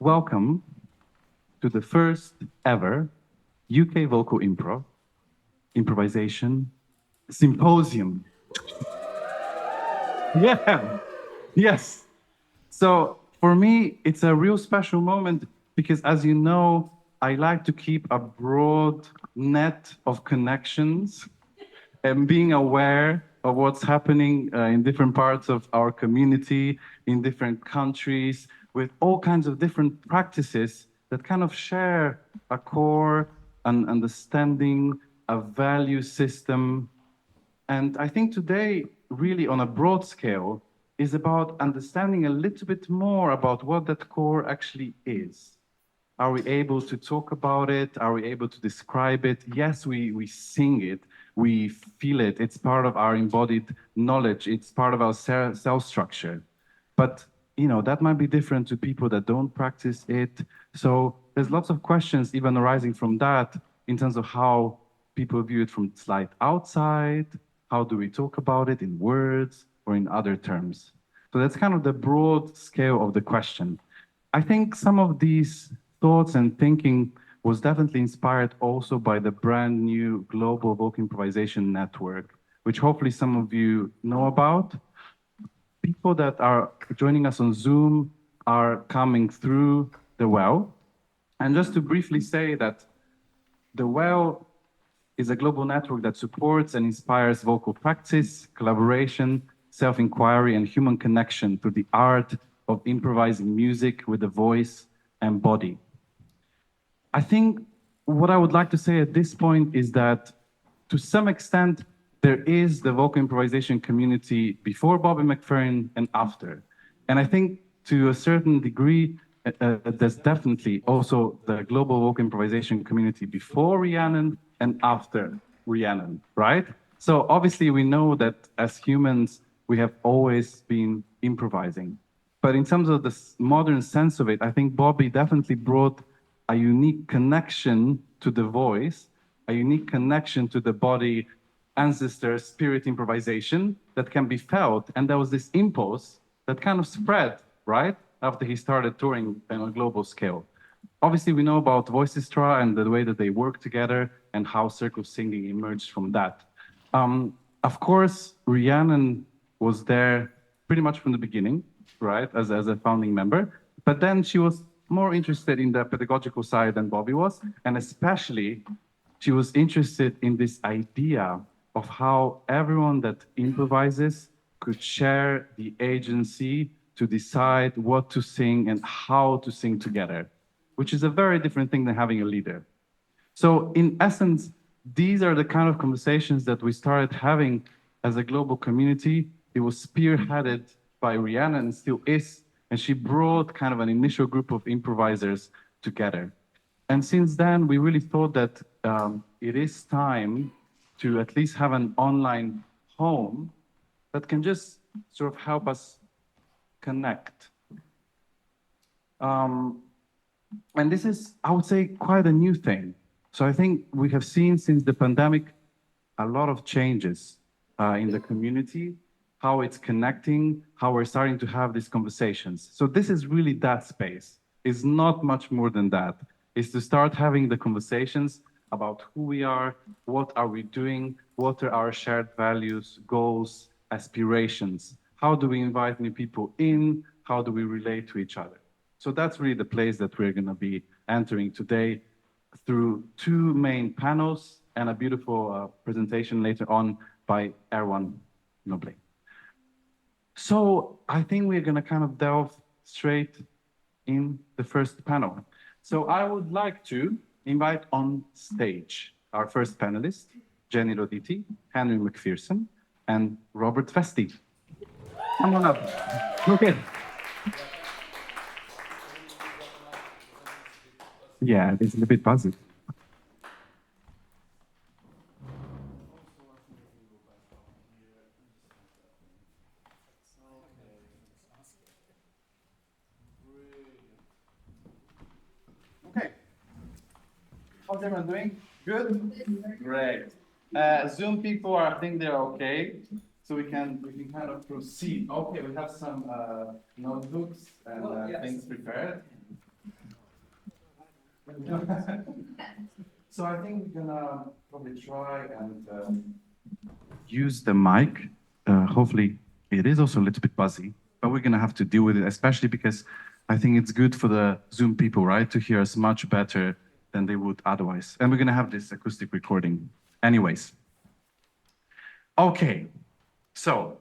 Welcome to the first ever UK Vocal Improv Improvisation Symposium. Yeah, yes. So for me, it's a real special moment because, as you know, I like to keep a broad net of connections and being aware of what's happening in different parts of our community, in different countries, with all kinds of different practices that kind of share a core, an understanding, a value system. And I think today, really on a broad scale, is about understanding a little bit more about what that core actually is. Are we able to talk about it? Are we able to describe it? Yes, we sing it, we feel it. It's part of our embodied knowledge. It's part of our cell structure. But that might be different to people that don't practice it. So there's lots of questions even arising from that in terms of how people view it from slight outside. How do we talk about it in words or in other terms? So that's kind of the broad scale of the question. I think some of these thoughts and thinking was definitely inspired also by the brand new Global Vocal Improvisation Network, which hopefully some of you know about. People that are joining us on Zoom are coming through the well. And just to briefly say that the well is a global network that supports and inspires vocal practice, collaboration, self-inquiry, and human connection through the art of improvising music with the voice and body. I think what I would like to say at this point is that to some extent, there is the vocal improvisation community before Bobby McFerrin and after. And I think to a certain degree, there's definitely also the global vocal improvisation community before Rhiannon and after Rhiannon, right? So obviously we know that as humans, we have always been improvising. But in terms of the modern sense of it, I think Bobby definitely brought a unique connection to the voice, a unique connection to the body, ancestor, spirit improvisation that can be felt. And there was this impulse that kind of spread, right? After he started touring on a global scale. Obviously, we know about Voicestra and the way that they work together and how circle singing emerged from that. Of course, Rhiannon was there pretty much from the beginning, right, as a founding member. But then she was more interested in the pedagogical side than Bobby was. And especially, she was interested in this idea of how everyone that improvises could share the agency to decide what to sing and how to sing together, which is a very different thing than having a leader. So in essence, these are the kind of conversations that we started having as a global community. It was spearheaded by Rhiannon and still is, and she brought kind of an initial group of improvisers together. And since then, we really thought that it is time to at least have an online home that can just sort of help us connect. And this is, I would say, quite a new thing. So I think we have seen since the pandemic a lot of changes in the community, how it's connecting, how we're starting to have these conversations. So this is really that space. It's not much more than that. It's to start having the conversations about who we are, what are we doing, what are our shared values, goals, aspirations. How do we invite new people in? How do we relate to each other? So that's really the place that we're going to be entering today through two main panels and a beautiful presentation later on by Erwan Noble. So I think we're going to kind of delve straight in the first panel. So I would like to invite on stage our first panelist, Jenni Roditi, Henry McPherson, and Robert Vesty. Come on up. Okay. Yeah, it's a bit buzzy. Okay. How's everyone doing? Good? Great. Zoom people, I think they're okay. So we can kind of proceed. Okay, we have some notebooks and things prepared. So I think we're gonna probably try and use the mic. Hopefully, it is also a little bit buzzy, but we're gonna have to deal with it, especially because I think it's good for the Zoom people, right, to hear us much better than they would otherwise. And we're gonna have this acoustic recording. Anyways. Okay, so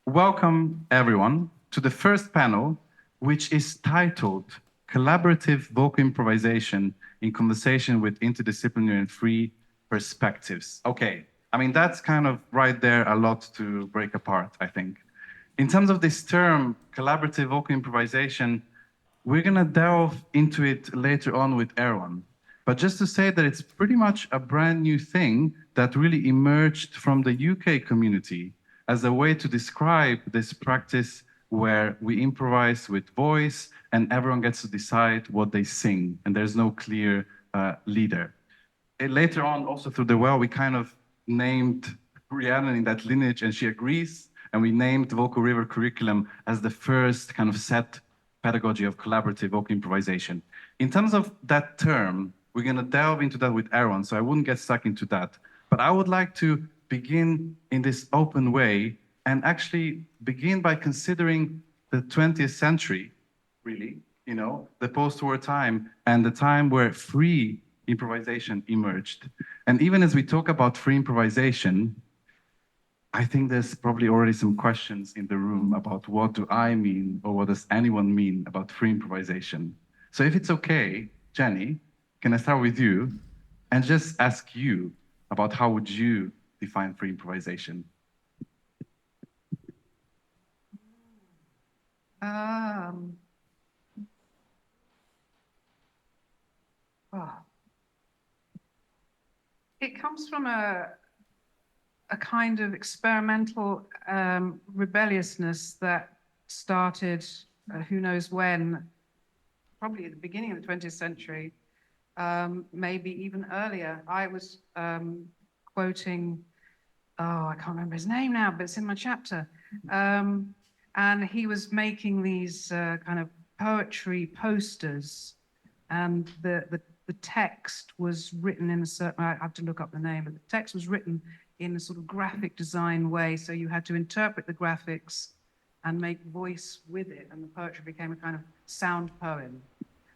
welcome everyone to the first panel, which is titled Collaborative Vocal Improvisation in Conversation with Interdisciplinary and Free Perspectives. Okay, I mean, that's kind of right there a lot to break apart, I think. In terms of this term, collaborative vocal improvisation, we're gonna delve into it later on with Erwan. But just to say that it's pretty much a brand new thing that really emerged from the UK community as a way to describe this practice where we improvise with voice and everyone gets to decide what they sing and there's no clear leader. And later on, also through the well, we kind of named Rhiannon in that lineage and she agrees, and we named the Vocal River curriculum as the first kind of set pedagogy of collaborative vocal improvisation. In terms of that term, we're gonna delve into that with Erwan, so I wouldn't get stuck into that. But I would like to begin in this open way and actually begin by considering the 20th century, really, you know, the post-war time and the time where free improvisation emerged. And even as we talk about free improvisation, I think there's probably already some questions in the room about what do I mean or what does anyone mean about free improvisation. So if it's okay, Jenny, can I start with you and just ask you about how would you define free improvisation? It comes from a kind of experimental rebelliousness that started, who knows when, probably at the beginning of the 20th century, maybe even earlier. I was quoting, I can't remember his name now, but it's in my chapter. And he was making these kind of poetry posters, and the text was written in a certain, I have to look up the name, but the text was written in a sort of graphic design way, so you had to interpret the graphics and make voice with it, and the poetry became a kind of sound poem.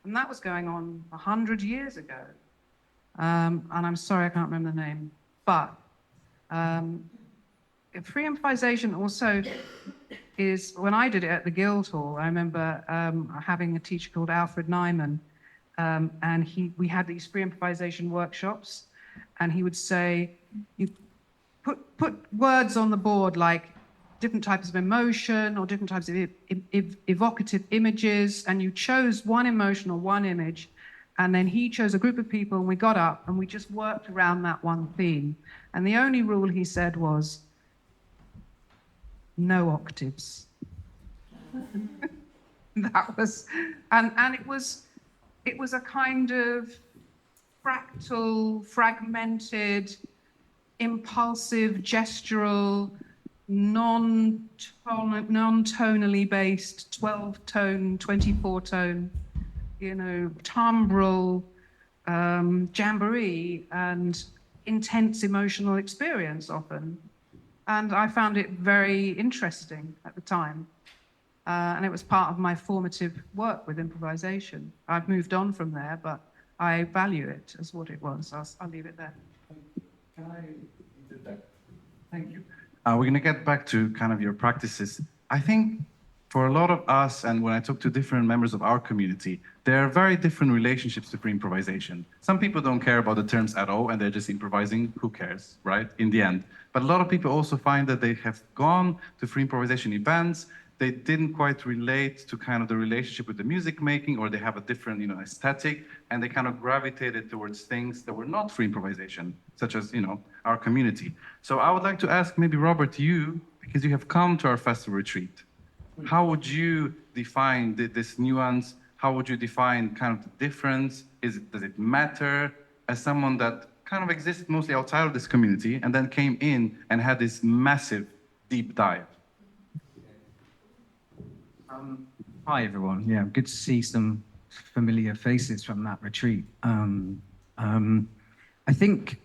And that was going on 100 years ago. And I'm sorry, I can't remember the name. But free improvisation also is, when I did it at the Guildhall, I remember having a teacher called Alfred Nyman, and we had these free improvisation workshops, and he would say, you put words on the board like different types of emotion or different types of evocative images, and you chose one emotion or one image, and then he chose a group of people, and we got up and we just worked around that one theme. And the only rule, he said, was no octaves. That was, and it was a kind of fractal, fragmented, impulsive, gestural, non-tonally based 12-tone, 24-tone, you know, timbral jamboree and intense emotional experience often. And I found it very interesting at the time. And it was part of my formative work with improvisation. I've moved on from there, but I value it as what it was. I'll leave it there. Can I do that? Thank you. We're going to get back to kind of your practices. I think for a lot of us, and when I talk to different members of our community, there are very different relationships to free improvisation. Some people don't care about the terms at all, and they're just improvising. Who cares, right? In the end. But a lot of people also find that they have gone to free improvisation events. They didn't quite relate to kind of the relationship with the music making, or they have a different, you know, aesthetic, and they kind of gravitated towards things that were not free improvisation, such as, you know, our community. So I would like to ask maybe Robert, you, because you have come to our festival retreat, how would you define this nuance? How would you define kind of the difference? Does it matter as someone that kind of existed mostly outside of this community and then came in and had this massive deep dive? Hi everyone. Yeah, good to see some familiar faces from that retreat. I think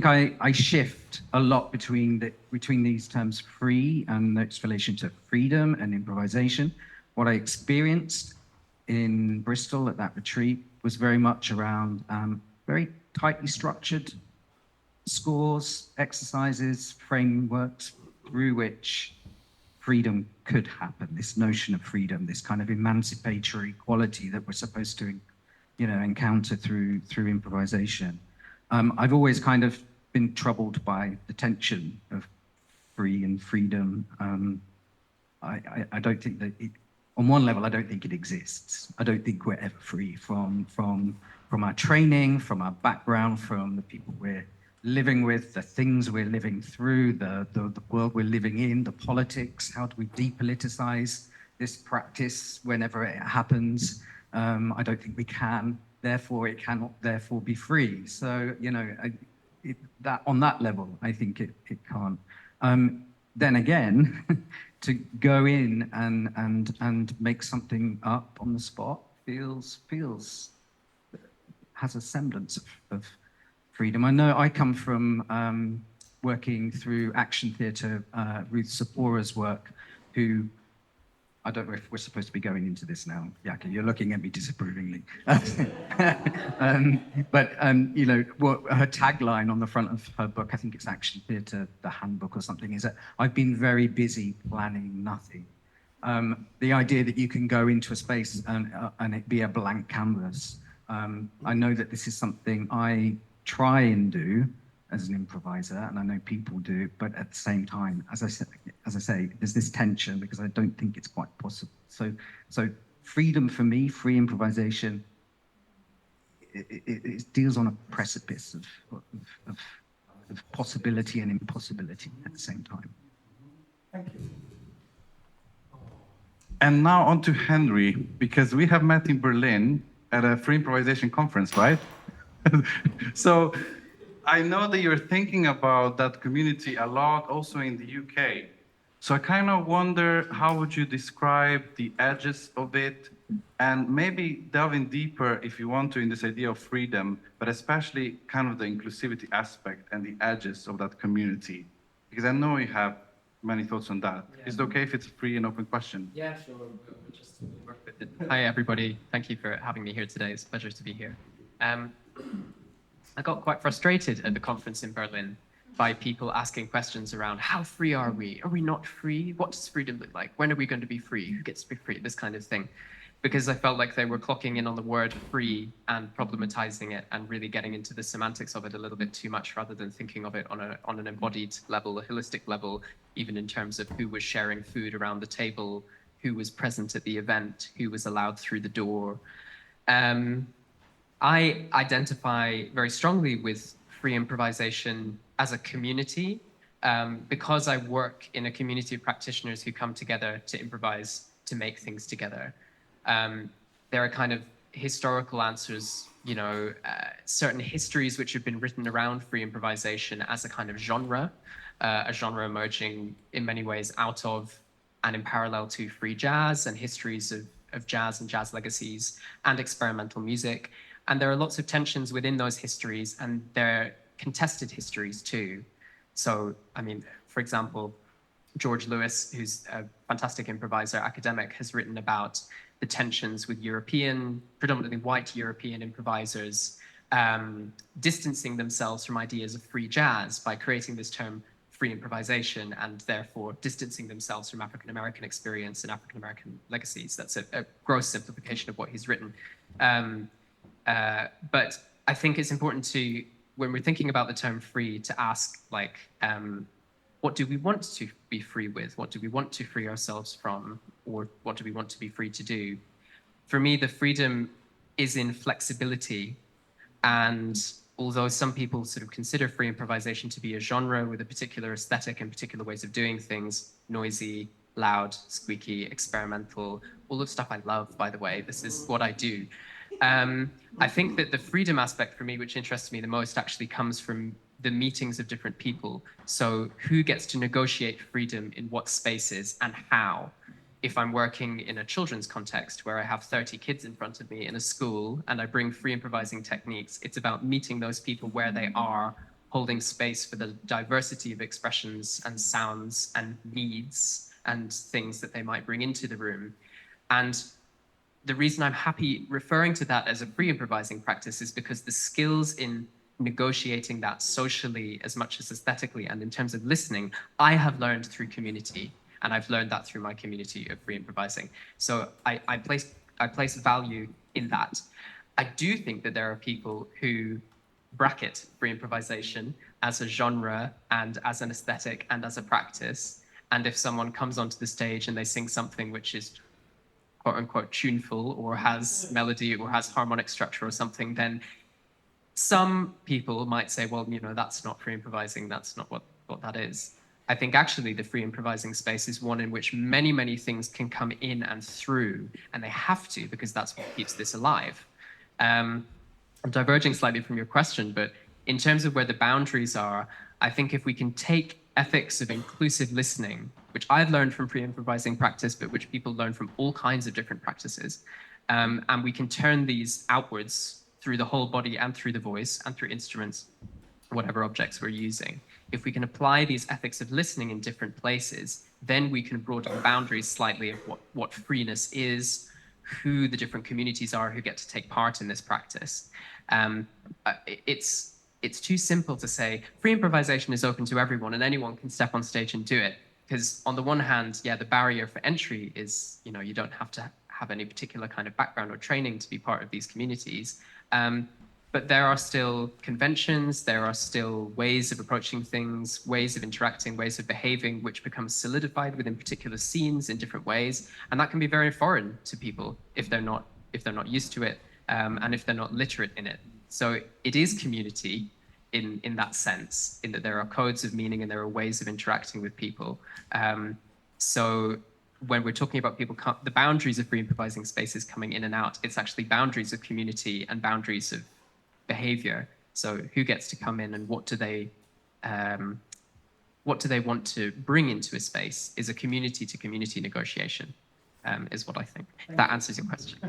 I shift a lot between these terms free and its relation to freedom and improvisation. What I experienced in Bristol at that retreat was very much around very tightly structured scores, exercises, frameworks through which freedom could happen, this notion of freedom, this kind of emancipatory quality that we're supposed to, encounter through improvisation. I've always kind of been troubled by the tension of free and freedom. I don't think that on one level, I don't think it exists. I don't think we're ever free from our training, from our background, from the people we're living with, the things we're living through, the world we're living in, the politics. How do we depoliticize this practice whenever it happens? I don't think we can. Therefore, it cannot therefore be free. So, that on that level, I think it can't. Then again, to go in and make something up on the spot has a semblance of freedom. I know I come from working through action theatre, Ruth Sapora's work, who, I don't know if we're supposed to be going into this now. Jaka, you're looking at me disapprovingly. But what her tagline on the front of her book, I think it's Action Theatre, the Handbook or something, is that I've been very busy planning nothing. The idea that you can go into a space and it be a blank canvas. I know that this is something I try and do as an improviser, and I know people do, but at the same time, as I say, there's this tension because I don't think it's quite possible. So freedom for me, free improvisation, it deals on a precipice of possibility and impossibility at the same time. Thank you. And now on to Henry, because we have met in Berlin at a free improvisation conference, right? So I know that you're thinking about that community a lot also in the UK. So I kind of wonder, how would you describe the edges of it, and maybe delving deeper, if you want to, in this idea of freedom, but especially kind of the inclusivity aspect and the edges of that community? Because I know you have many thoughts on that. Yeah. Is it okay if it's a free and open question? Yeah, sure. We'll just work with it. Hi, everybody. Thank you for having me here today. It's a pleasure to be here. I got quite frustrated at the conference in Berlin by people asking questions around how free are we? Are we not free? What does freedom look like? When are we going to be free? Who gets to be free? This kind of thing. Because I felt like they were clocking in on the word free and problematizing it and really getting into the semantics of it a little bit too much, rather than thinking of it on an embodied level, a holistic level, even in terms of who was sharing food around the table, who was present at the event, who was allowed through the door. I identify very strongly with free improvisation as a community because I work in a community of practitioners who come together to improvise, to make things together. There are kind of historical answers, certain histories which have been written around free improvisation as a kind of genre emerging in many ways out of and in parallel to free jazz and histories of jazz and jazz legacies and experimental music. And there are lots of tensions within those histories, and they're contested histories too. So, for example, George Lewis, who's a fantastic improviser, academic, has written about the tensions with predominantly white European improvisers distancing themselves from ideas of free jazz by creating this term free improvisation, and therefore distancing themselves from African-American experience and African-American legacies. That's a gross simplification of what he's written. But I think it's important to, when we're thinking about the term free, to ask, what do we want to be free with? What do we want to free ourselves from? Or what do we want to be free to do? For me, the freedom is in flexibility. And although some people sort of consider free improvisation to be a genre with a particular aesthetic and particular ways of doing things, noisy, loud, squeaky, experimental, all the stuff I love, by the way, this is what I do. I think that the freedom aspect for me, which interests me the most, actually comes from the meetings of different people. So who gets to negotiate freedom in what spaces and how? if I'm working in a children's context where I have 30 kids in front of me in a school and I bring free improvising techniques, it's about meeting those people where they are, holding space for the diversity of expressions and sounds and needs and things that they might bring into the room. And the reason I'm happy referring to that as a free improvising practice is because the skills in negotiating that socially as much as aesthetically and in terms of listening, I have learned through community, and I've learned that through my community of free improvising. So I place value in that. I do think that there are people who bracket free improvisation as a genre and as an aesthetic and as a practice. And if someone comes onto the stage and they sing something which is quote unquote tuneful or has melody or has harmonic structure or something, then some people might say, well, you know, that's not free improvising. That's not what that is. I think actually the free improvising space is one in which many, many things can come in and through, and they have to, because that's what keeps this alive. I'm diverging slightly from your question, but in terms of where the boundaries are, I think if we can take ethics of inclusive listening, which I've learned from free improvising practice, but which people learn from all kinds of different practices, and we can turn these outwards through the whole body and through the voice and through instruments, whatever objects we're using. If we can apply these ethics of listening in different places, then we can broaden the boundaries slightly of what freeness is, who the different communities are who get to take part in this practice. It's too simple to say free improvisation is open to everyone and anyone can step on stage and do it. Because on the one hand, yeah, the barrier for entry is, you know, you don't have to have any particular kind of background or training to be part of these communities. But there are still conventions, there are still ways of approaching things, ways of interacting, ways of behaving, which become solidified within particular scenes in different ways. And that can be very foreign to people if they're not used to it, and if they're not literate in it. So it is community in that sense, in that there are codes of meaning and there are ways of interacting with people. So when we're talking about people, the boundaries of free improvising spaces coming in and out, it's actually boundaries of community and boundaries of behavior. So who gets to come in and what do they want to bring into a space is a community to community negotiation, is what I think. If that answers your question.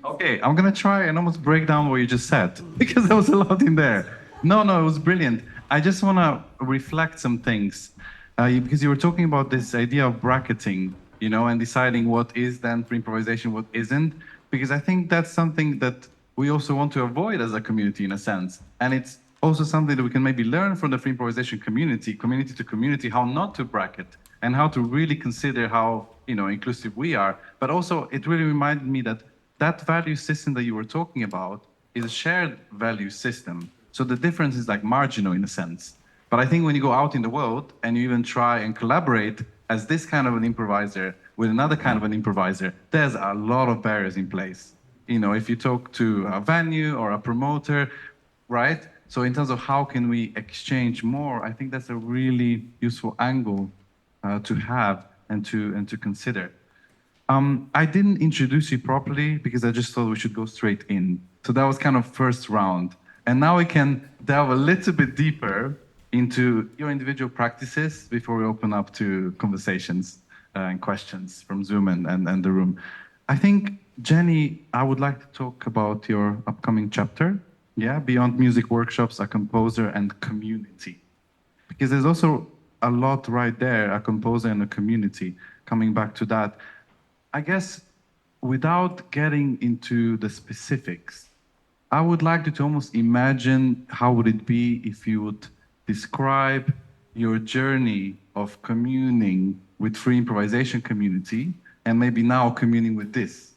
Okay, I'm gonna try and almost break down what you just said because there was a lot in there. No, it was brilliant. I just wanna reflect some things because you were talking about this idea of bracketing, you know, and deciding what is then free improvisation, what isn't, because I think that's something that we also want to avoid as a community in a sense. And it's also something that we can maybe learn from the free improvisation community to community, how not to bracket and how to really consider how, you know, inclusive we are. But also it really reminded me that that value system that you were talking about is a shared value system. So the difference is like marginal in a sense. But I think when you go out in the world and you even try and collaborate as this kind of an improviser with another kind of an improviser, there's a lot of barriers in place. You know, if you talk to a venue or a promoter, right? So in terms of how can we exchange more, I think that's a really useful angle to have and to consider. I didn't introduce you properly because I just thought we should go straight in. So that was kind of first round. And now we can delve a little bit deeper into your individual practices before we open up to conversations and questions from Zoom and the room. I think, Jenni, I would like to talk about your upcoming chapter, Beyond Music Workshops, a Composer and Community. Because there's also a lot right there, a composer and a community, coming back to that. I guess without getting into the specifics, I would like you to almost imagine how would it be if you would describe your journey of communing with free improvisation community and maybe now communing with this.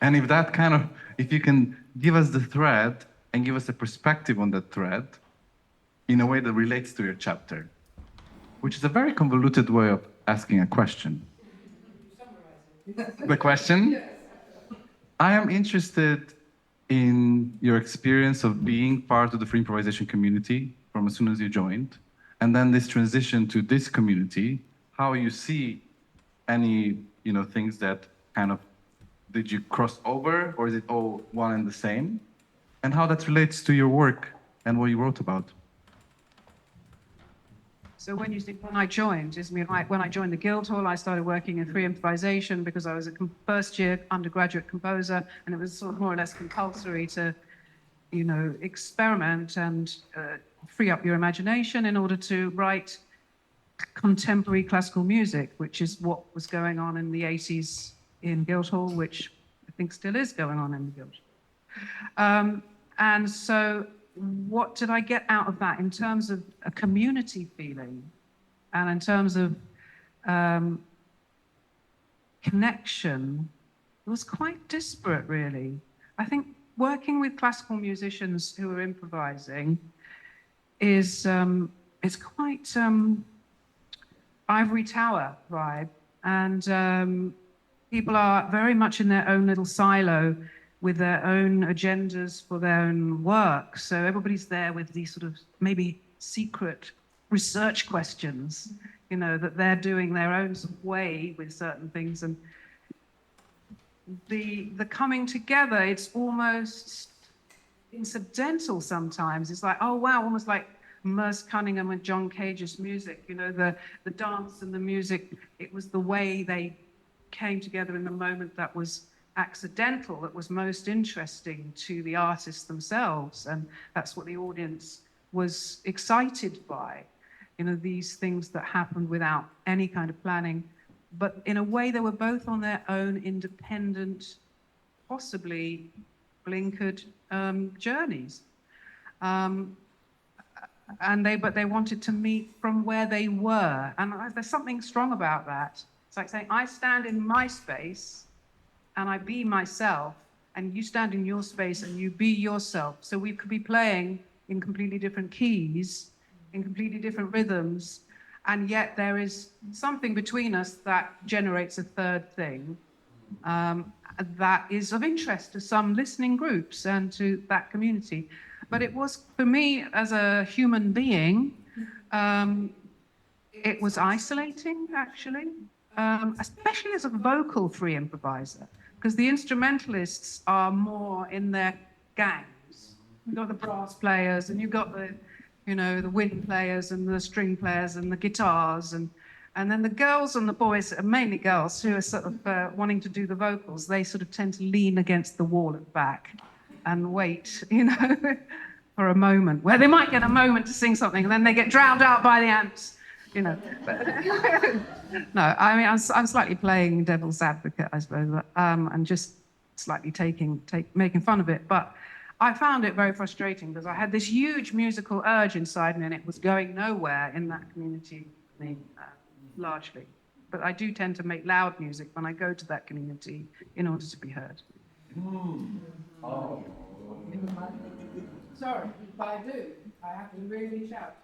And if you can give us the thread and give us a perspective on that thread in a way that relates to your chapter, which is a very convoluted way of asking a question. The question? Yes. I am interested in your experience of being part of the free improvisation community from as soon as you joined, and then this transition to this community, how you see any, things that kind of, did you cross over, or is it all one and the same? And how that relates to your work and what you wrote about. So when I joined, when I joined the Guildhall, I started working in free improvisation because I was a first-year undergraduate composer, and it was sort of more or less compulsory to, experiment and free up your imagination in order to write contemporary classical music, which is what was going on in the 80s in Guildhall, which I think still is going on in the Guildhall. And so what did I get out of that in terms of a community feeling and in terms of connection? It was quite disparate, really. I think working with classical musicians who are improvising is quite ivory tower vibe, and people are very much in their own little silo with their own agendas for their own work. So everybody's there with these sort of maybe secret research questions, that they're doing their own sort of way with certain things. And the coming together, it's almost incidental sometimes. It's like, oh wow, almost like Merce Cunningham and John Cage's music, the dance and the music, it was the way they came together in the moment that was accidental, that was most interesting to the artists themselves, and that's what the audience was excited by. These things that happened without any kind of planning, but in a way they were both on their own independent, possibly blinkered journeys. But they wanted to meet from where they were, and there's something strong about that. It's like saying, I stand in my space and I be myself, and you stand in your space and you be yourself. So we could be playing in completely different keys, in completely different rhythms, and yet there is something between us that generates a third thing that is of interest to some listening groups and to that community. But it was, for me, as a human being, it was isolating, actually, especially as a vocal free improviser, because the instrumentalists are more in their gangs. You've got the brass players, and you've got the wind players and the string players and the guitars, and then the girls and the boys, mainly girls, who are sort of wanting to do the vocals, they sort of tend to lean against the wall at the back and wait, for a moment, where they might get a moment to sing something, and then they get drowned out by the ants, But, no, I mean, I'm slightly playing devil's advocate, I suppose, and just slightly making fun of it. But I found it very frustrating because I had this huge musical urge inside me, and it was going nowhere in that community, largely. But I do tend to make loud music when I go to that community in order to be heard. Oh. Sorry, but I do. I have to really shout.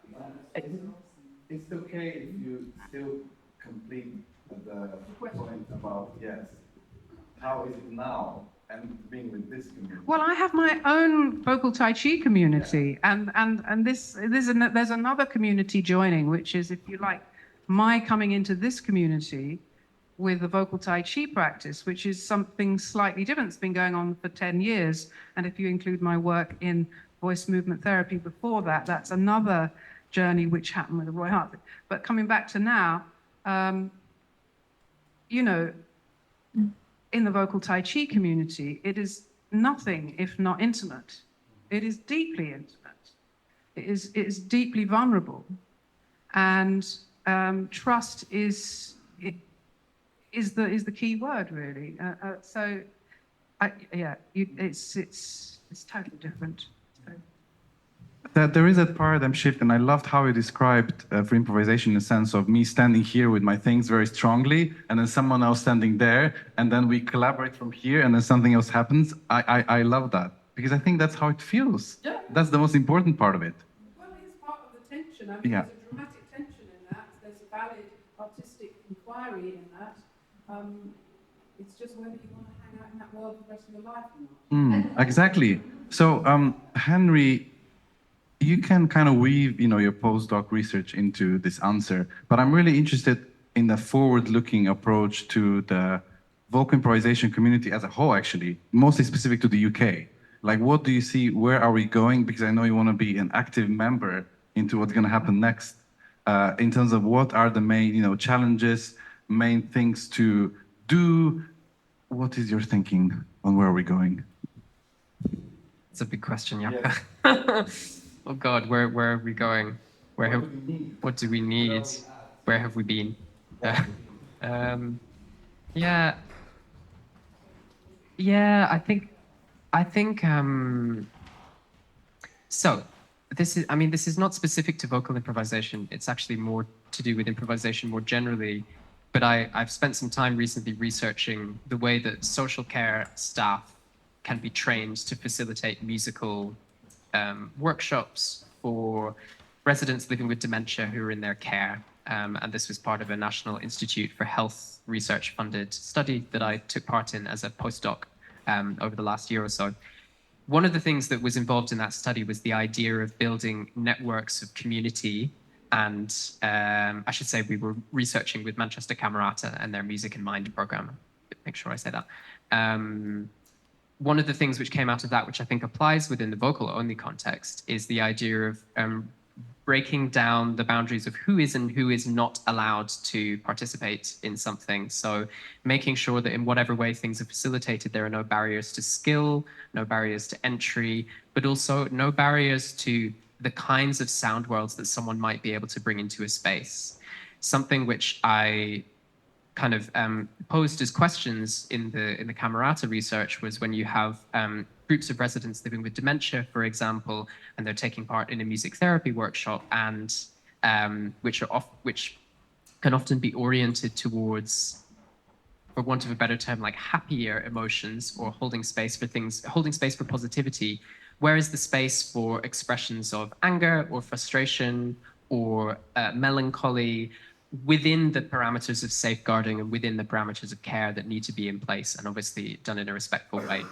It's okay if you still complete the point about, yes, how is it now and being with this community? Well, I have my own vocal Tai Chi community, and there's another community joining, which is, if you like, my coming into this community with the vocal Tai Chi practice, which is something slightly different. It's been going on for 10 years. And if you include my work in voice movement therapy before that, that's another journey which happened with Roy Hart. But coming back to now, in the vocal Tai Chi community, it is nothing if not intimate. It is deeply intimate. It is deeply vulnerable. And trust is the key word, really. It's totally different. That there is a paradigm shift, and I loved how you described free improvisation in the sense of me standing here with my things very strongly, and then someone else standing there, and then we collaborate from here, and then something else happens. I love that, because I think that's how it feels. Yeah. That's the most important part of it. Well, it's part of the tension. I mean, yeah. There's a dramatic tension in that. There's a valid artistic inquiry in that. It's just whether you want to hang out in that world the rest of your life or not. Exactly. So, Henry, you can kind of weave, your postdoc research into this answer, but I'm really interested in the forward-looking approach to the vocal improvisation community as a whole, actually, mostly specific to the UK. Like, what do you see? Where are we going? Because I know you want to be an active member into what's going to happen next. in terms of what are the main, challenges, main things to do. What is your thinking on where are we going? It's a big question, Jaka. Oh God, where are we going? What do we need? Where have we been? Yeah, yeah. I think. So this is not specific to vocal improvisation. It's actually more to do with improvisation more generally. But I've spent some time recently researching the way that social care staff can be trained to facilitate musical workshops for residents living with dementia who are in their care. And this was part of a National Institute for Health research funded study that I took part in as a postdoc over the last year or so. One of the things that was involved in that study was the idea of building networks of community. And I should say we were researching with Manchester Camerata and their Music in Mind program. Make sure I say that. One of the things which came out of that, which I think applies within the vocal-only context, is the idea of breaking down the boundaries of who is and who is not allowed to participate in something. So making sure that in whatever way things are facilitated, there are no barriers to skill, no barriers to entry, but also no barriers to the kinds of sound worlds that someone might be able to bring into a space. Something which I kind of posed as questions in the Camerata research was when you have groups of residents living with dementia, for example, and they're taking part in a music therapy workshop, and which can often be oriented towards, for want of a better term, like happier emotions, or holding space for positivity. Where is the space for expressions of anger or frustration or melancholy within the parameters of safeguarding and within the parameters of care that need to be in place, and obviously done in a respectful way?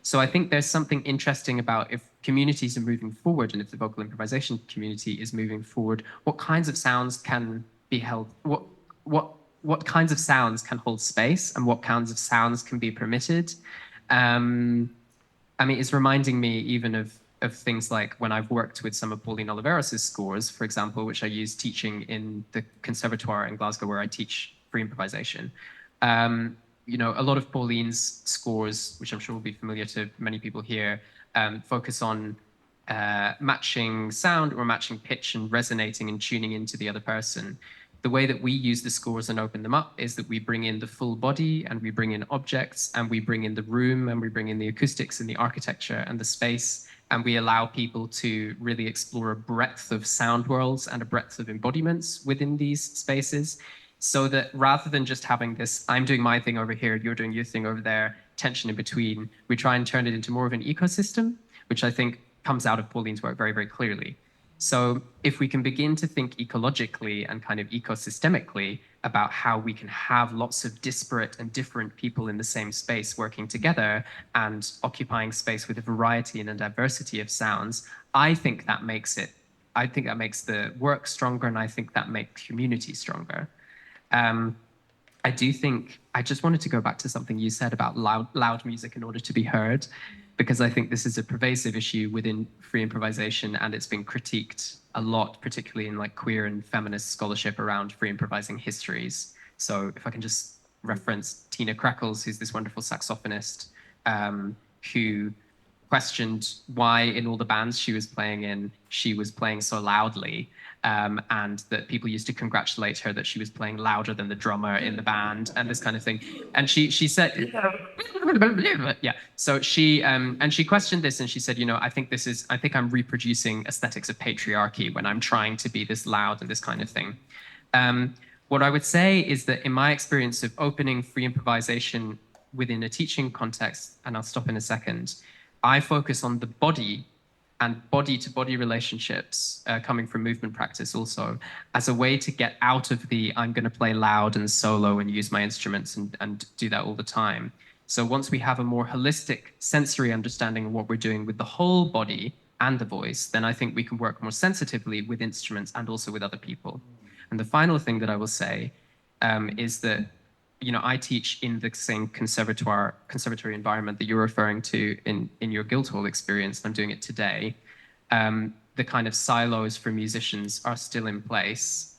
So I think there's something interesting about if communities are moving forward, and if the vocal improvisation community is moving forward, what kinds of sounds can be held, what kinds of sounds can hold space, and what kinds of sounds can be permitted. I mean, it's reminding me even of things like when I've worked with some of Pauline Oliveros' scores, for example, which I use teaching in the Conservatoire in Glasgow, where I teach free improvisation. You know, a lot of Pauline's scores, which I'm sure will be familiar to many people here, focus on matching sound or matching pitch and resonating and tuning into the other person. The way that we use the scores and open them up is that we bring in the full body, and we bring in objects, and we bring in the room, and we bring in the acoustics and the architecture and the space, and we allow people to really explore a breadth of sound worlds and a breadth of embodiments within these spaces, so that rather than just having this, I'm doing my thing over here, you're doing your thing over there, tension in between, we try and turn it into more of an ecosystem, which I think comes out of Pauline's work very, very clearly. So if we can begin to think ecologically and kind of ecosystemically about how we can have lots of disparate and different people in the same space working together and occupying space with a variety and a diversity of sounds, I think that makes the work stronger, and I think that makes community stronger. I do think, I just wanted to go back to something you said about loud music in order to be heard, because I think this is a pervasive issue within free improvisation, and it's been critiqued a lot, particularly in like queer and feminist scholarship around free improvising histories. So if I can just reference Tina Crackles, who's this wonderful saxophonist, who questioned why in all the bands she was playing in, she was playing so loudly, and that people used to congratulate her that she was playing louder than the drummer in the band and this kind of thing. And she said, yeah. So she questioned this, and she said, you know, I think I'm reproducing aesthetics of patriarchy when I'm trying to be this loud and this kind of thing. What I would say is that in my experience of opening free improvisation within a teaching context, and I'll stop in a second, I focus on the body and body-to-body relationships coming from movement practice also, as a way to get out of the I'm going to play loud and solo and use my instruments and do that all the time. So once we have a more holistic sensory understanding of what we're doing with the whole body and the voice, then I think we can work more sensitively with instruments and also with other people. And the final thing that I will say is that, you know, I teach in the same conservatory environment that you're referring to in your Guildhall experience. I'm doing it today. The kind of silos for musicians are still in place.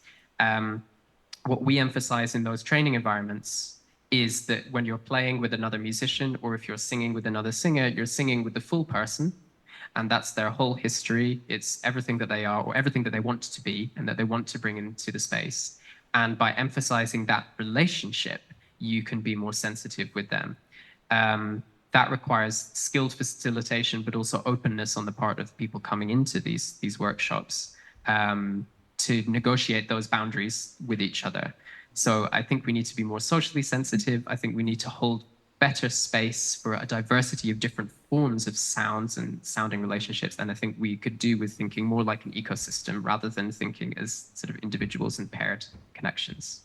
What we emphasize in those training environments is that when you're playing with another musician, or if you're singing with another singer, you're singing with the full person, and that's their whole history. It's everything that they are, or everything that they want to be, and that they want to bring into the space. And by emphasizing that relationship, you can be more sensitive with them. That requires skilled facilitation, but also openness on the part of people coming into these workshops to negotiate those boundaries with each other. So I think we need to be more socially sensitive. I think we need to hold better space for a diversity of different forms of sounds and sounding relationships. And I think we could do with thinking more like an ecosystem rather than thinking as sort of individuals and paired connections.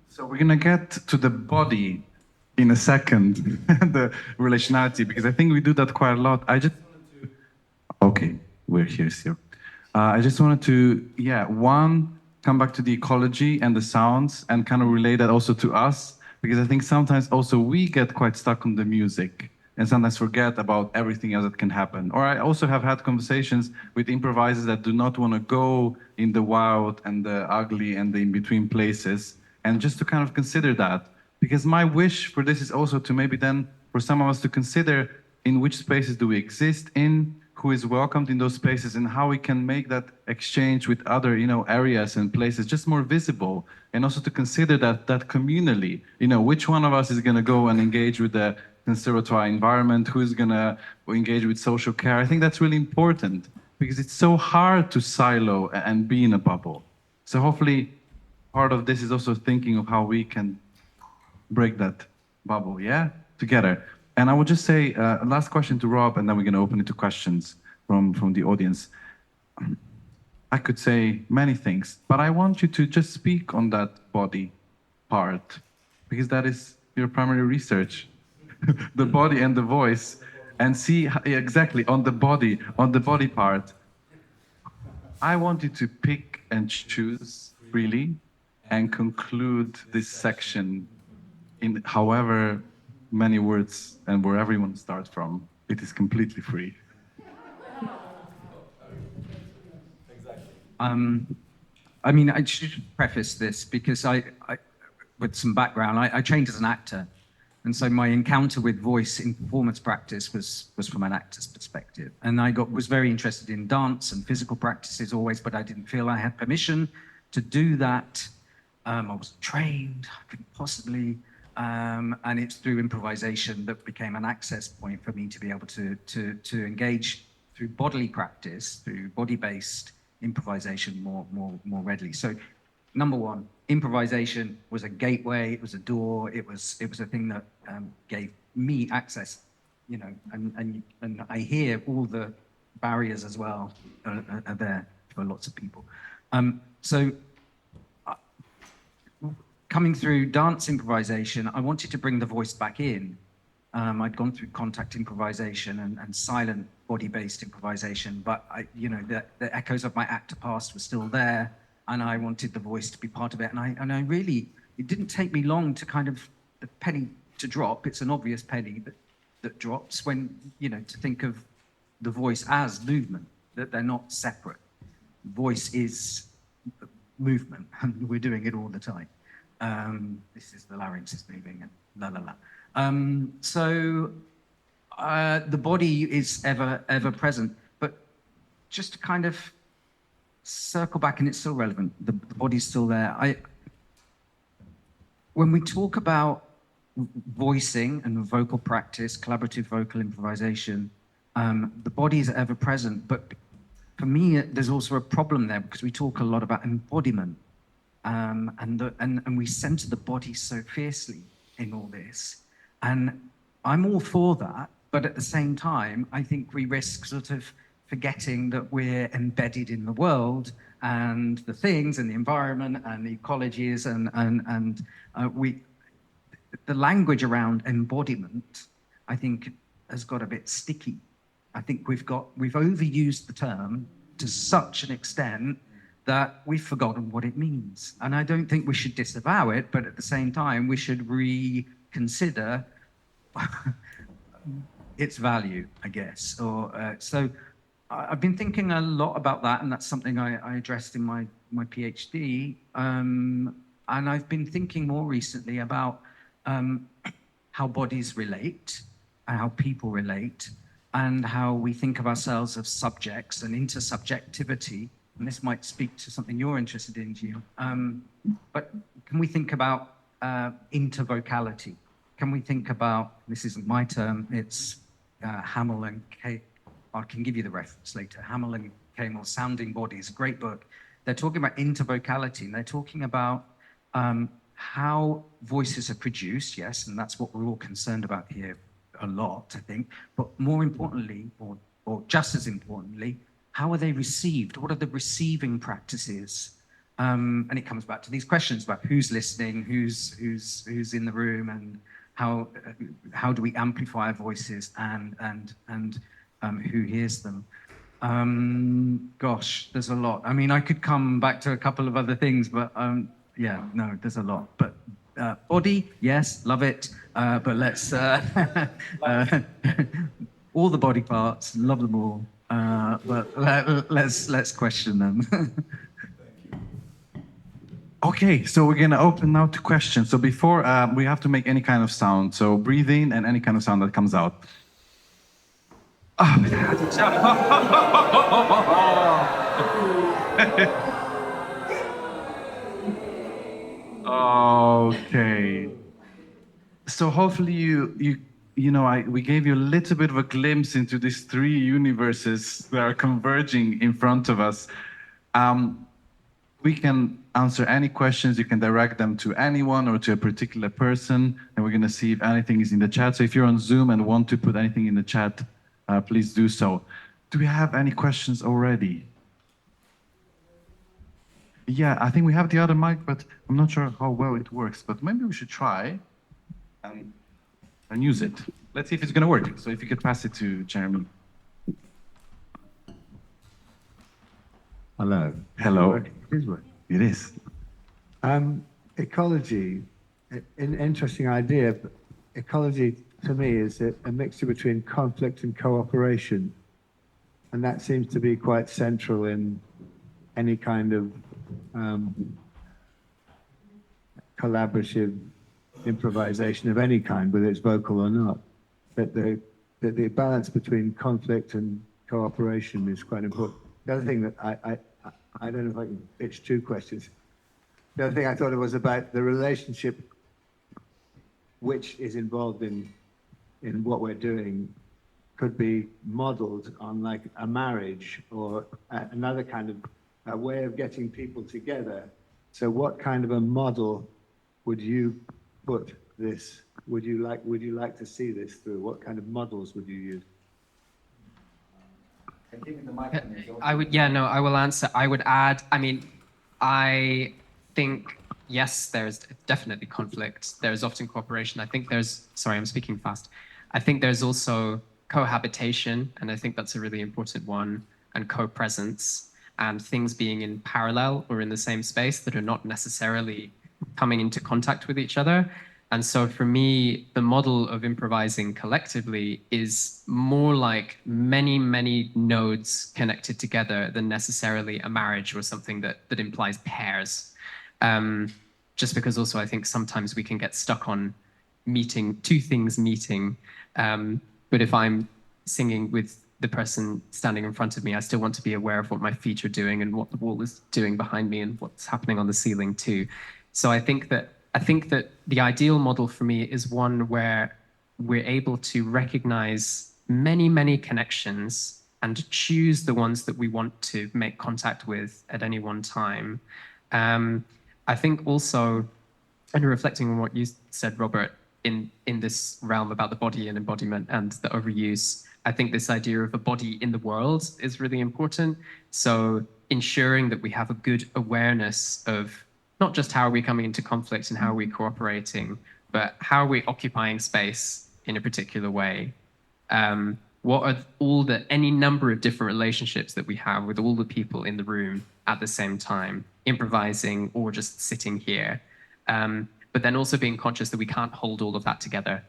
So we're gonna get to the body in a second, the relationality, because I think we do that quite a lot. I just wanted to, okay, we're here still. I just wanted to, come back to the ecology and the sounds and kind of relate that also to us, because I think sometimes also we get quite stuck on the music and sometimes forget about everything else that can happen. Or I also have had conversations with improvisers that do not want to go in the wild and the ugly and the in-between places, and just to kind of consider that. Because my wish for this is also to maybe then, for some of us to consider in which spaces do we exist in, who is welcomed in those spaces, and how we can make that exchange with other, areas and places just more visible. And also to consider that communally, which one of us is going to go and engage with the conservatoire environment, who is going to engage with social care. I think that's really important, because it's so hard to silo and be in a bubble. So hopefully part of this is also thinking of how we can break that bubble, together. And I would just say, last question to Rob, and then we're going to open it to questions from the audience. I could say many things, but I want you to just speak on that body part, because that is your primary research, the body and the voice, and see exactly on the body part. I want you to pick and choose freely and conclude this section in however many words and wherever you want to start from. It is completely free. I mean, I should preface this because I with some background, I trained as an actor. And so my encounter with voice in performance practice was from an actor's perspective. And I was very interested in dance and physical practices always, but I didn't feel I had permission to do that. I wasn't trained, I couldn't possibly. And it's through improvisation that became an access point for me to be able to engage through bodily practice, through body-based improvisation more readily. So, number one, improvisation was a gateway. It was a door. It was a thing that gave me access, and I hear all the barriers as well are there for lots of people. Coming through dance improvisation, I wanted to bring the voice back in. I'd gone through contact improvisation and silent body-based improvisation, but the echoes of my actor past were still there, and I wanted the voice to be part of it. And I really, it didn't take me long to kind of the penny to drop. It's an obvious penny that drops when to think of the voice as movement, that they're not separate. Voice is movement, and we're doing it all the time. This is the larynx is moving and la la la. So the body is ever present, but just to kind of circle back, and it's still relevant. The body's still there. When we talk about voicing and vocal practice, collaborative vocal improvisation, the body is ever present. But for me, there's also a problem there because we talk a lot about embodiment. And we center the body so fiercely in all this. And I'm all for that, but at the same time, I think we risk sort of forgetting that we're embedded in the world and the things and the environment and the ecologies and the language around embodiment, I think, has got a bit sticky. I think we've overused the term to such an extent that we've forgotten what it means. And I don't think we should disavow it, but at the same time, we should reconsider its value, I guess. So I've been thinking a lot about that, and that's something I addressed in my PhD. And I've been thinking more recently about how bodies relate, and how people relate, and how we think of ourselves as subjects and intersubjectivity. And this might speak to something you're interested in, Gio. But can we think about intervocality? Can we think about, this isn't my term, it's Hamill and I can give you the reference later. Hamill and Kamel, Sounding Bodies, great book. They're talking about intervocality, and they're talking about how voices are produced, yes, and that's what we're all concerned about here a lot, I think. But more importantly, or just as importantly, how are they received? What are the receiving practices? And it comes back to these questions about who's listening, who's in the room, and how do we amplify our voices and who hears them. Gosh, there's a lot. I mean, I could come back to a couple of other things, but yeah, no, there's a lot. But body, yes, love it. But let's all the body parts, love them all. But let's question them. Okay, so we're gonna open now to questions. So before we have to make any kind of sound. So breathe in and any kind of sound that comes out. Okay. So hopefully you know we gave you a little bit of a glimpse into these three universes that are converging in front of us. We can answer any questions. You can direct them to anyone or to a particular person, and we're going to see if anything is in the chat. So if you're on Zoom and want to put anything in the chat, please do so. Do we have any questions already? Yeah, I think we have the other mic, but I'm not sure how well it works. But maybe we should try and use it. Let's see if it's going to work. So if you could pass it to Jeremy. Hello. Hello. It is working. It is. Ecology, an interesting idea, but ecology to me is a mixture between conflict and cooperation. And that seems to be quite central in any kind of collaborative improvisation of any kind, whether it's vocal or not. That the balance between conflict and cooperation is quite important. The other thing that I don't know if I can pitch two questions. The other thing I thought it was about the relationship which is involved in what we're doing could be modeled on like a marriage or another kind of a way of getting people together. So what kind of a model would you put this? Would you like to see this through? What kind of models would you use? I will answer. I would add, I mean, I think, yes, there's definitely conflict. There's often cooperation. I think sorry, I'm speaking fast. I think there's also cohabitation, and I think that's a really important one, and co-presence, and things being in parallel or in the same space that are not necessarily coming into contact with each other. And so for me, the model of improvising collectively is more like many, many nodes connected together than necessarily a marriage or something that implies pairs. Just because also I think sometimes we can get stuck on two things meeting. But if I'm singing with the person standing in front of me, I still want to be aware of what my feet are doing and what the wall is doing behind me and what's happening on the ceiling too. So I think that the ideal model for me is one where we're able to recognize many, many connections and choose the ones that we want to make contact with at any one time. I think also, and reflecting on what you said, Robert, in this realm about the body and embodiment and the overuse, I think this idea of a body in the world is really important. So ensuring that we have a good awareness of not just how are we coming into conflict and how are we cooperating, but how are we occupying space in a particular way? What are any number of different relationships that we have with all the people in the room at the same time, improvising or just sitting here? But then also being conscious that we can't hold all of that together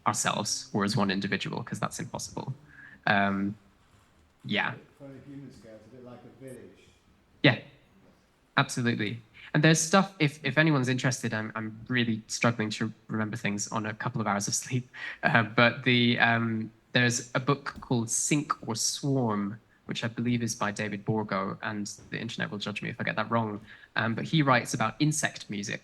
ourselves or as one individual, because that's impossible. Yeah. From a human scale, it's a bit like a village. Yeah, absolutely. And there's stuff, if anyone's interested, I'm really struggling to remember things on a couple of hours of sleep. But there's a book called Sink or Swarm, which I believe is by David Borgo, and the internet will judge me if I get that wrong. But he writes about insect music.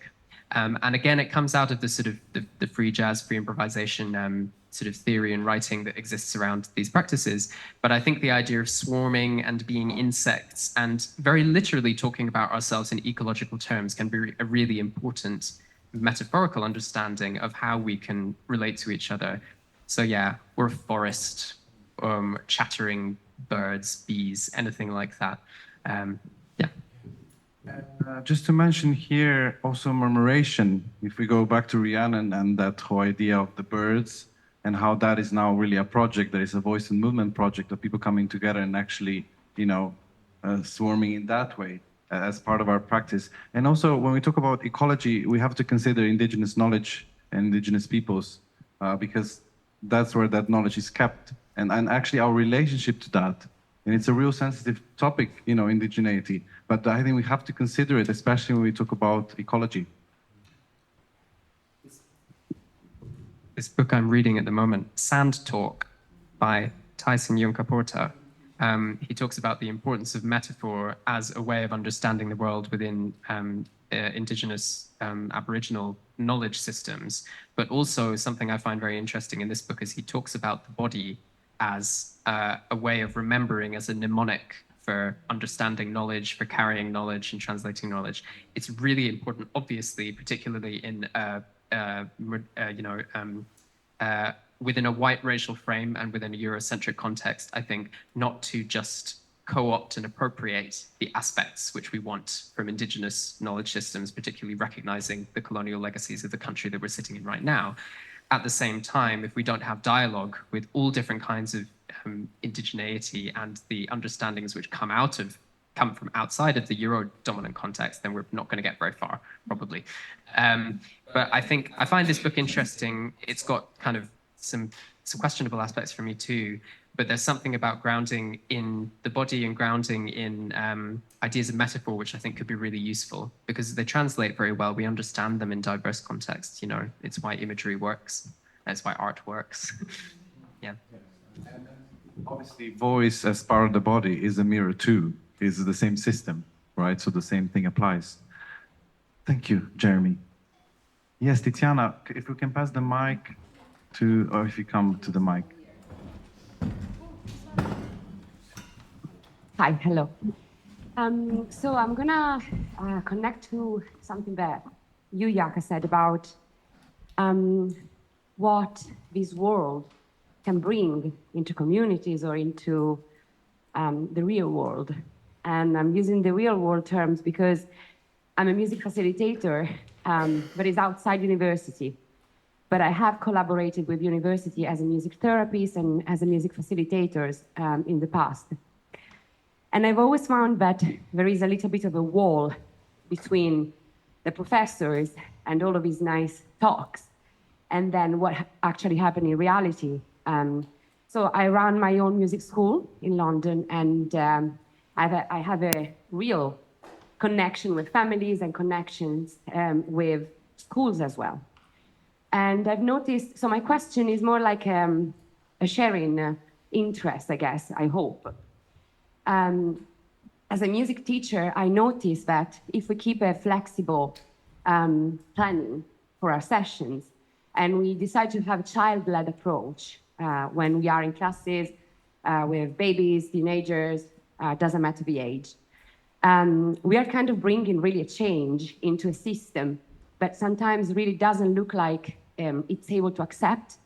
And again, it comes out of the sort of the free jazz, free improvisation sort of theory and writing that exists around these practices. But I think the idea of swarming and being insects and very literally talking about ourselves in ecological terms can be a really important metaphorical understanding of how we can relate to each other. So yeah, we're a forest, chattering birds, bees, anything like that. Yeah. Just to mention here also murmuration, if we go back to Rhiannon and that whole idea of the birds and how that is now really a project, that is a voice and movement project of people coming together and actually, swarming in that way as part of our practice. And also when we talk about ecology, we have to consider indigenous knowledge and indigenous peoples because that's where that knowledge is kept and actually our relationship to that. And it's a real sensitive topic, indigeneity. But I think we have to consider it, especially when we talk about ecology. This book I'm reading at the moment, Sand Talk by Tyson Yunkaporta, he talks about the importance of metaphor as a way of understanding the world within indigenous Aboriginal knowledge systems. But also something I find very interesting in this book is he talks about the body as a way of remembering, as a mnemonic for understanding knowledge, for carrying knowledge and translating knowledge. It's really important, obviously, particularly in within a white racial frame and within a Eurocentric context, I think, not to just co-opt and appropriate the aspects which we want from indigenous knowledge systems, particularly recognizing the colonial legacies of the country that we're sitting in right now. At the same time, if we don't have dialogue with all different kinds of indigeneity and the understandings which come from outside of the Euro-dominant context, then we're not going to get very far, probably. But I find this book interesting. It's got kind of some questionable aspects for me too, but there's something about grounding in the body and grounding in ideas of metaphor, which I think could be really useful because they translate very well. We understand them in diverse contexts. It's why imagery works. That's why art works. Yeah. Obviously, voice as part of the body is a mirror too, is the same system, right? So the same thing applies. Thank you, Jeremy. Yes, Tiziana, if we can pass the mic or if you come to the mic. Hi, hello. So I'm gonna connect to something that you, Jaka, said about what this world can bring into communities or into the real world. And I'm using the real world terms because I'm a music facilitator, but it's outside university. But I have collaborated with university as a music therapist and as a music facilitator in the past. And I've always found that there is a little bit of a wall between the professors and all of these nice talks and then what actually happened in reality. So I run my own music school in London, and I have a real connection with families and connections with schools as well. And I've noticed, so my question is more like a sharing interest, I guess, I hope. As a music teacher, I noticed that if we keep a flexible planning for our sessions, and we decide to have a child-led approach when we are in classes with babies, teenagers, doesn't matter the age, we are kind of bringing really a change into a system that sometimes really doesn't look like it's able to accept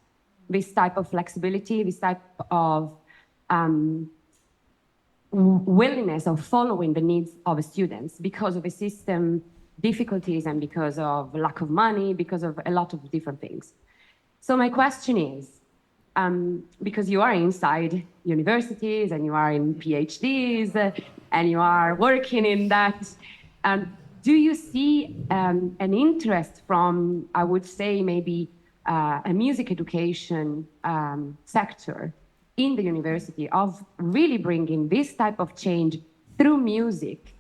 this type of flexibility, this type of willingness of following the needs of the students because of the system difficulties and because of lack of money, because of a lot of different things. So my question is, because you are inside universities and you are in PhDs and you are working in that, do you see an interest from, I would say, maybe a music education sector in the university of really bringing this type of change through music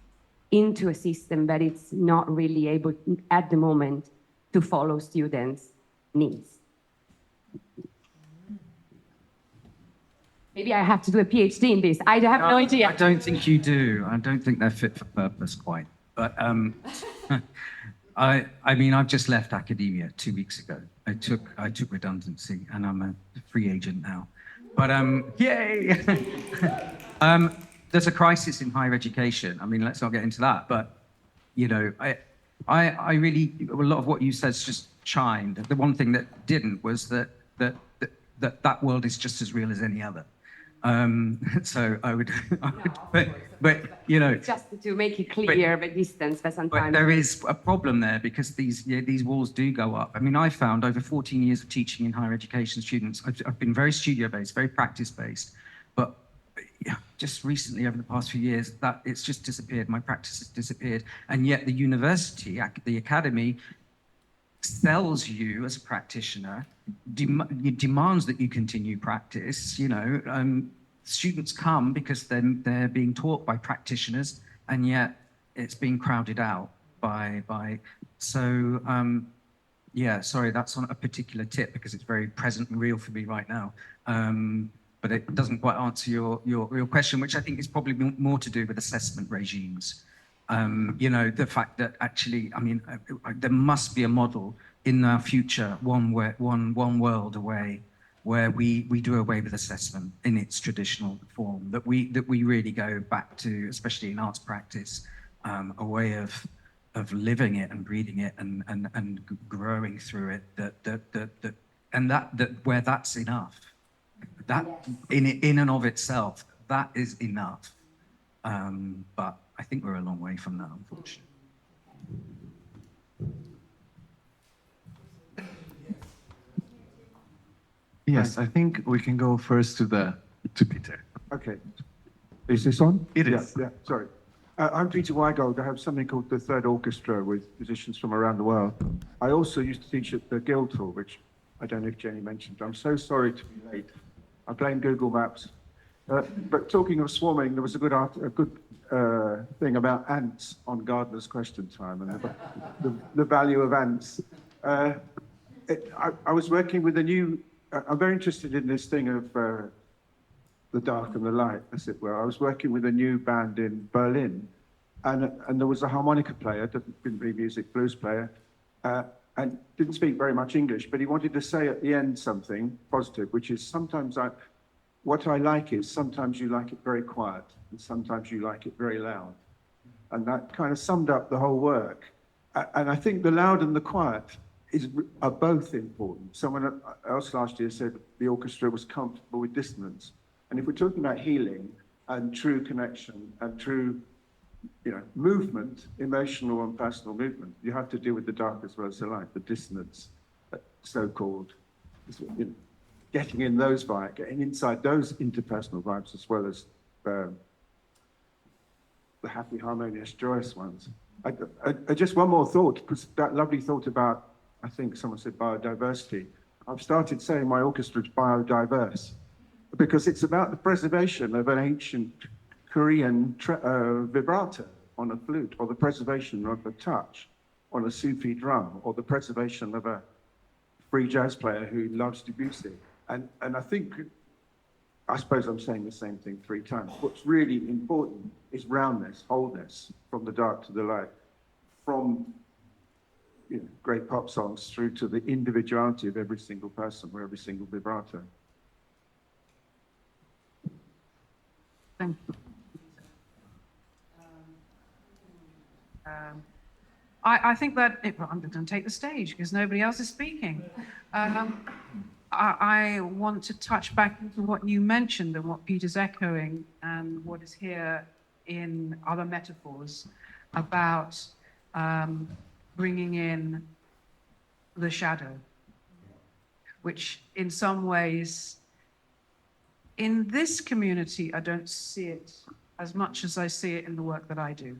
into a system that it's not really able at the moment to follow students' needs. Maybe I have to do a PhD in this. I have no idea. I don't think you do. I don't think they're fit for purpose quite. But I mean, I've just left academia 2 weeks ago. I took redundancy, and I'm a free agent now. But yay! There's a crisis in higher education. I mean, let's not get into that. But you know, I really, a lot of what you said just chimed. The one thing that didn't was that world is just as real as any other. So I would but you know, just to make it clear the distance for some time. But there is a problem there because these walls do go up. I mean, I found over 14 years of teaching in higher education students, I've been very studio-based, very practice-based, but just recently over the past few years, that it's just disappeared. My practice has disappeared, and yet the university, the academy, sells you as a practitioner, demands that you continue practice. You know, students come because they're being taught by practitioners, and yet it's being crowded out by. So yeah, sorry, that's on a particular tip because it's very present and real for me right now. But it doesn't quite answer your question, which I think is probably more to do with assessment regimes. You know, the fact that actually, I mean, there must be a model in our future, one world away, where we do away with assessment in its traditional form. That we really go back to, especially in arts practice, a way of living it and breathing it and growing through it. That where that's enough. That in and of itself, that is enough. But I think we're a long way from that, unfortunately. Yes, I think we can go first to Peter. Okay. Is this on? It is. Yeah, sorry. I'm Peter Weigold. I have something called the Third Orchestra with musicians from around the world. I also used to teach at the Guildhall, which I don't know if Jenny mentioned. I'm so sorry to be late. I blame Google Maps. But talking of swarming, there was a good thing about ants on Gardener's Question Time and the value of ants. I was working with a new. I'm very interested in this thing of the dark and the light, as it were. I was working with a new band in Berlin, and there was a harmonica player, didn't read music, blues player, and didn't speak very much English, but he wanted to say at the end something positive, which is sometimes what I like is sometimes you like it very quiet, and sometimes you like it very loud. And that kind of summed up the whole work. And I think the loud and the quiet are both important. Someone else last year said the orchestra was comfortable with dissonance. And if we're talking about healing and true connection and true, you know, movement, emotional and personal movement, you have to deal with the dark as well as the light, the dissonance, so-called, you know, getting in those vibes, getting inside those interpersonal vibes as well as the happy, harmonious, joyous ones. I just one more thought, because that lovely thought about, I think someone said biodiversity. I've started saying my orchestra is biodiverse because it's about the preservation of an ancient Korean vibrato on a flute, or the preservation of a touch on a Sufi drum, or the preservation of a free jazz player who loves Debussy. And I suppose I'm saying the same thing 3 times. What's really important is roundness, wholeness, from the dark to the light, from great pop songs through to the individuality of every single person or every single vibrato. Thank you. I think that I'm going to take the stage because nobody else is speaking. I want to touch back into what you mentioned and what Peter's echoing and what is here in other metaphors about bringing in the shadow, which in some ways, in this community, I don't see it as much as I see it in the work that I do.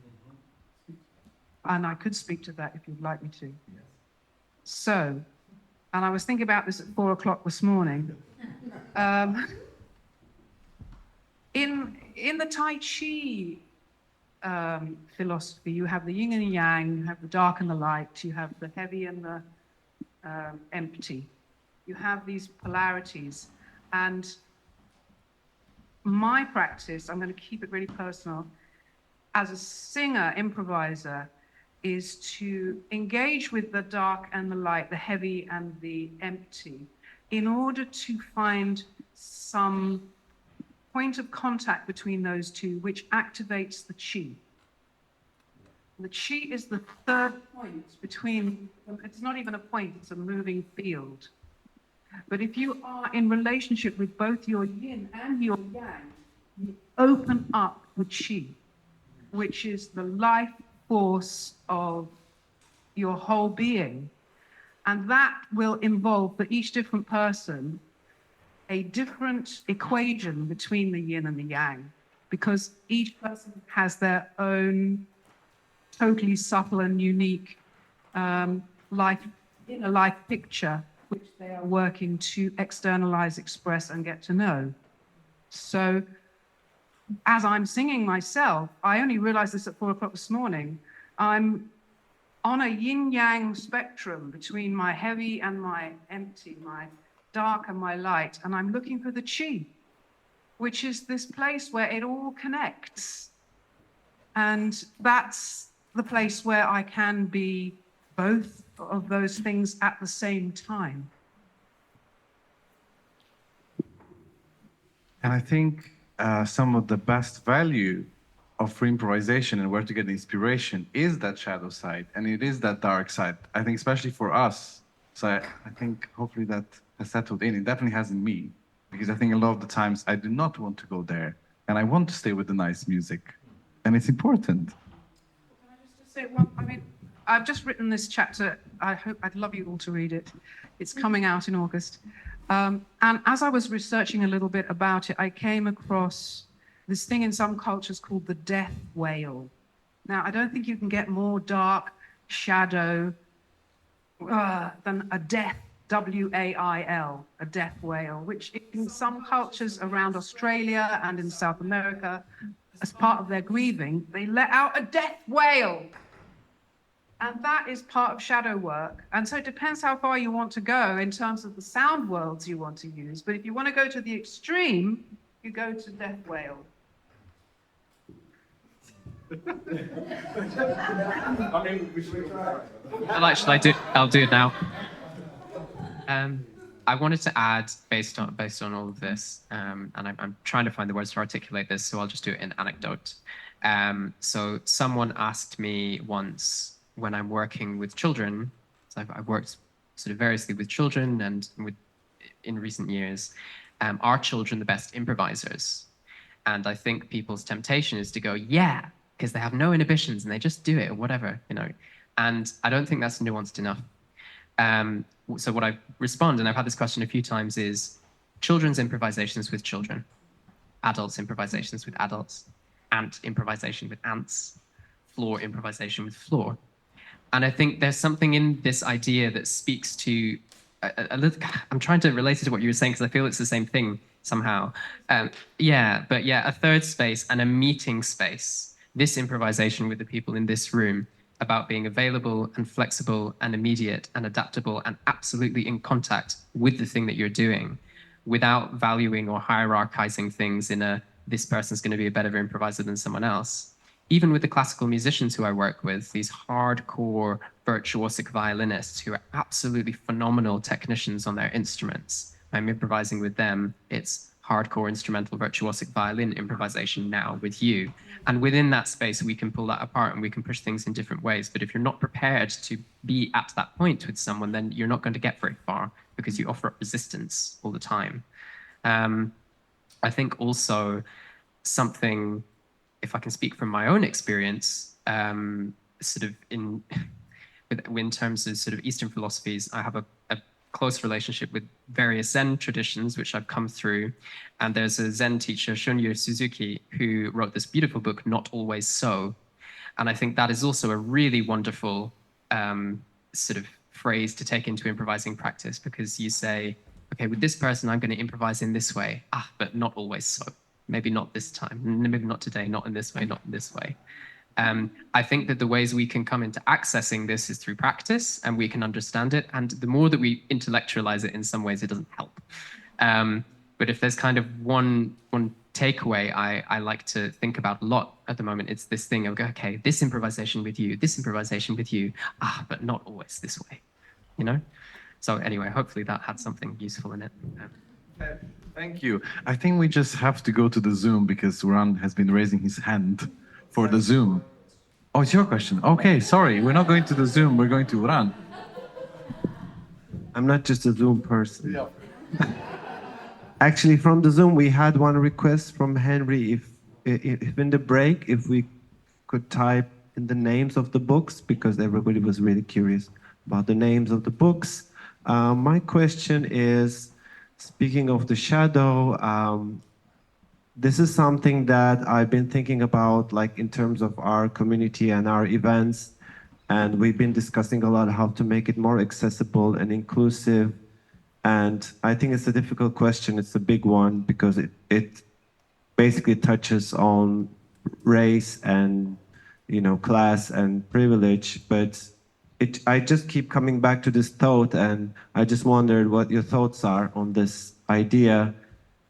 And I could speak to that if you'd like me to. So, and I was thinking about this at 4 o'clock this morning. in the Tai Chi philosophy, you have the yin and the yang, you have the dark and the light, you have the heavy and the empty. You have these polarities. And my practice, I'm going to keep it really personal, as a singer, improviser, is to engage with the dark and the light, the heavy and the empty, in order to find some point of contact between those two, which activates the chi. The chi is the third point between, it's not even a point, it's a moving field. But if you are in relationship with both your yin and your yang, you open up the chi, which is the life force of your whole being. And that will involve, for each different person, a different equation between the yin and the yang, because each person has their own totally subtle and unique inner life picture, which they are working to externalize, express, and get to know. So as I'm singing myself, I only realized this at 4 o'clock this morning, I'm on a yin-yang spectrum between my heavy and my empty, my dark and my light, and I'm looking for the chi, which is this place where it all connects. And that's the place where I can be both of those things at the same time. And I think some of the best value of free improvisation and where to get inspiration is that shadow side, and it is that dark side. I think especially for us. So I think hopefully that has settled in. It definitely has in me, because I think a lot of the times I do not want to go there, and I want to stay with the nice music, and it's important. Can I just say one? I mean, I've just written this chapter. I'd love you all to read it. It's coming out in August. And as I was researching a little bit about it, I came across this thing in some cultures called the death wail. Now, I don't think you can get more dark shadow than a death, W-A-I-L, a death wail, which in some cultures around Australia and in South America, as part of their grieving, they let out a death wail. And that is part of shadow work. And so it depends how far you want to go in terms of the sound worlds you want to use. But if you want to go to the extreme, you go to death wail. I'll do it now. I wanted to add, based on all of this, and I'm trying to find the words to articulate this, so I'll just do it in anecdote. So someone asked me once, when I'm working with children, so I've worked sort of variously with children and in recent years, are children the best improvisers? And I think people's temptation is to go, yeah, because they have no inhibitions and they just do it or whatever, you know. And I don't think that's nuanced enough. So what I respond, and I've had this question a few times, is children's improvisations with children, adults' improvisations with adults, ant improvisation with ants, floor improvisation with floor. And I think there's something in this idea that speaks to a little, I'm trying to relate it to what you were saying because I feel it's the same thing somehow. A third space and a meeting space. This improvisation with the people in this room about being available and flexible and immediate and adaptable and absolutely in contact with the thing that you're doing without valuing or hierarchizing things in a, this person's going to be a better improviser than someone else. Even with the classical musicians who I work with, these hardcore virtuosic violinists who are absolutely phenomenal technicians on their instruments. I'm improvising with them. It's hardcore instrumental virtuosic violin improvisation now with you. And within that space, we can pull that apart and we can push things in different ways. But if you're not prepared to be at that point with someone, then you're not going to get very far because you offer up resistance all the time. I think also something, if I can speak from my own experience, sort of in terms of sort of Eastern philosophies, I have a close relationship with various Zen traditions, which I've come through. And there's a Zen teacher, Shunryu Suzuki, who wrote this beautiful book, Not Always So. And I think that is also a really wonderful sort of phrase to take into improvising practice, because you say, okay, with this person, I'm going to improvise in this way, but not always so. maybe not this time, maybe not today, not in this way, not in this way. I think that the ways we can come into accessing this is through practice, and we can understand it. And the more that we intellectualize it, in some ways, it doesn't help. But if there's kind of one takeaway I like to think about a lot at the moment, it's this thing of, okay, this improvisation with you, but not always this way, you know? So anyway, hopefully that had something useful in it. Thank you. I think we just have to go to the Zoom because Ran has been raising his hand for the Zoom. Oh, it's your question. Okay, sorry. We're not going to the Zoom. We're going to Ran. I'm not just a Zoom person. Yeah. Actually, from the Zoom, we had one request from Henry. If in the break, if we could type in the names of the books, because everybody was really curious about the names of the books. My question is, speaking of the shadow, this is something that I've been thinking about, like in terms of our community and our events, and we've been discussing a lot how to make it more accessible and inclusive. And I think it's a difficult question. It's a big one because it basically touches on race and, you know, class and privilege. But I just keep coming back to this thought, and I just wondered what your thoughts are on this idea.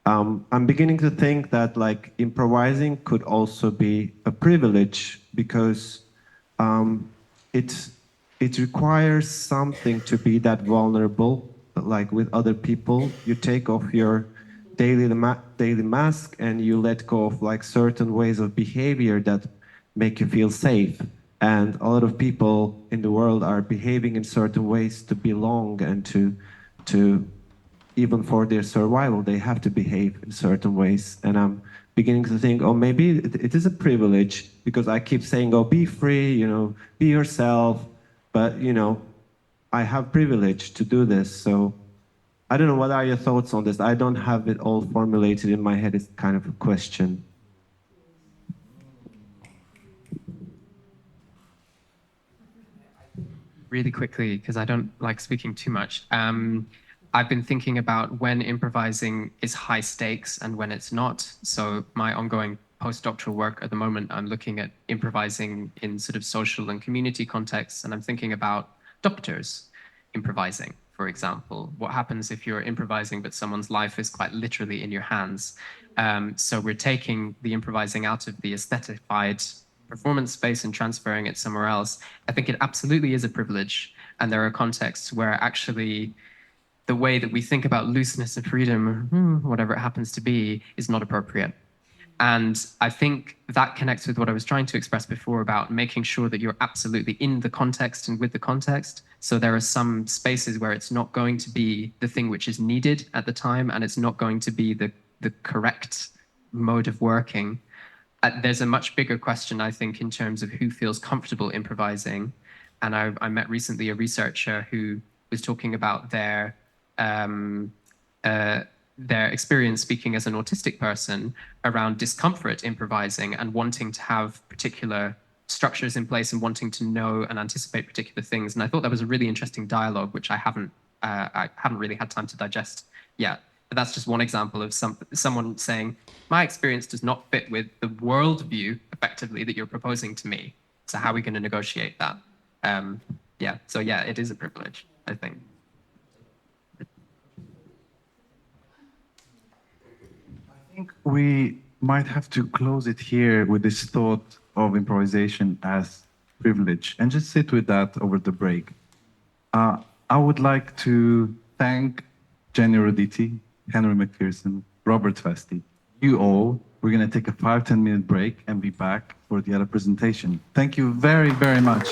I'm beginning to think that like improvising could also be a privilege because it requires something to be that vulnerable. Like with other people, you take off your daily mask and you let go of like certain ways of behavior that make you feel safe. And a lot of people in the world are behaving in certain ways to belong and to even for their survival, they have to behave in certain ways. And I'm beginning to think, oh, maybe it is a privilege because I keep saying, oh, be free, you know, be yourself. But, you know, I have privilege to do this. So I don't know, what are your thoughts on this? I don't have it all formulated in my head. It's kind of a question. Really quickly, because I don't like speaking too much. I've been thinking about when improvising is high stakes and when it's not. So my ongoing postdoctoral work at the moment, I'm looking at improvising in sort of social and community contexts, and I'm thinking about doctors improvising, for example. What happens if you're improvising but someone's life is quite literally in your hands? So we're taking the improvising out of the aesthetified performance space and transferring it somewhere else. I think it absolutely is a privilege, and there are contexts where actually the way that we think about looseness and freedom, whatever it happens to be, is not appropriate. And I think that connects with what I was trying to express before about making sure that you're absolutely in the context and with the context. So there are some spaces where it's not going to be the thing which is needed at the time, and it's not going to be the correct mode of working. There's a much bigger question, I think, in terms of who feels comfortable improvising. And I met recently a researcher who was talking about their experience speaking as an autistic person around discomfort improvising and wanting to have particular structures in place and wanting to know and anticipate particular things. And I thought that was a really interesting dialogue, which I haven't really had time to digest yet. But that's just one example of someone saying, my experience does not fit with the worldview, effectively, that you're proposing to me. So how are we going to negotiate that? So it is a privilege, I think. I think we might have to close it here with this thought of improvisation as privilege and just sit with that over the break. I would like to thank Jenni Roditi, Henry McPherson, Robert Vesty, you all. We're going to take a 5-10 minute break and be back for the other presentation. Thank you very, very much.